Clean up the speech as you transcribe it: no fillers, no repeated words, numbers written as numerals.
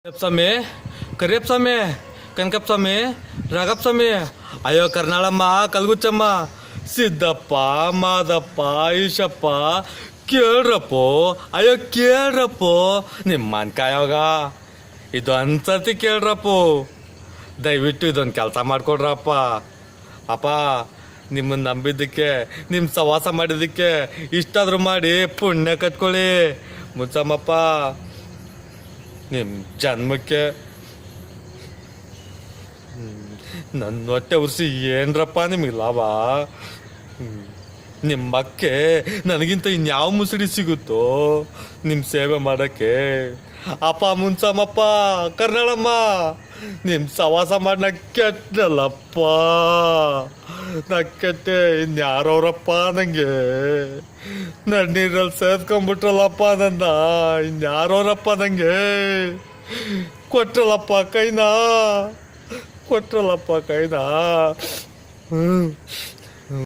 ಸ್ವಾಮಿ ಕರಿಯಪ್ಪ ಸ್ವಾಮಿ ಕನಕಪ್ಪ ಸ್ವಾಮಿ ರಾಘಪ್ಪ ಸ್ವಾಮಿ ಅಯ್ಯೋ ಕರ್ನಾಳಮ್ಮ ಕಲ್ಗುಚ್ಚಮ್ಮ ಸಿದ್ದಪ್ಪ ಮಾದಪ್ಪ ಈಶಪ್ಪ ಕೇಳ್ರಪ್ಪೋ ಅಯ್ಯೋ ಕೇಳ್ರಪ್ಪೋ ನಿಮ್ಮ ಅನ್ಕಾಯೋಗ ಇದು ಅನ್ಸತಿ ಕೇಳ್ರಪ್ಪೋ ದಯವಿಟ್ಟು ಇದೊಂದು ಕೆಲಸ ಮಾಡ್ಕೊಡ್ರಪ್ಪ ಅಪ್ಪ ನಿಮ್ಮನ್ನು ನಂಬಿದ್ದಕ್ಕೆ ನಿಮ್ಮ ಸವಾಸ ಮಾಡಿದ್ದಕ್ಕೆ ಇಷ್ಟಾದರೂ ಮಾಡಿ ಪುಣ್ಯ ಕಟ್ಕೊಳ್ಳಿ ಮುಚ್ಚಮ್ಮಪ್ಪ ನಿಮ್ಮ ಜನ್ಮಕ್ಕೆ ನನ್ನ ಹೊಟ್ಟೆ ಉರ್ಸಿ ಏನ್ರಪ್ಪ ನಿಮಗೆ ಲಾಭ ನಿಮ್ಮಕ್ಕೆ ನನಗಿಂತ ಇನ್ಯಾವ ಮುಸುಡಿ ಸಿಗುತ್ತೋ ನಿಮ್ಮ ಸೇವೆ ಮಾಡೋಕ್ಕೆ ಅಪ್ಪ ಮುನ್ಸಮ್ಮಪ್ಪ ಕರ್ನಾಳಮ್ಮ ನಿಮ್ಮ ಸವಾಸ ಮಾಡಿ ನಾ ಕೆಟ್ಟಲ್ಲಪ್ಪ ನಾ ಕೆಟ್ಟೆ ಇನ್ಯಾರವ್ರಪ್ಪ ನನಗೆ ನೀರಲ್ಲಿ ಸೇರ್ಕೊಂಡ್ಬಿಟ್ರಲ್ಲಪ್ಪ ನನ್ನ ಇನ್ಯಾರವ್ರಪ್ಪ ನನಗೆ ಕೊಟ್ರಲ್ಲಪ್ಪ ಕೈನಾ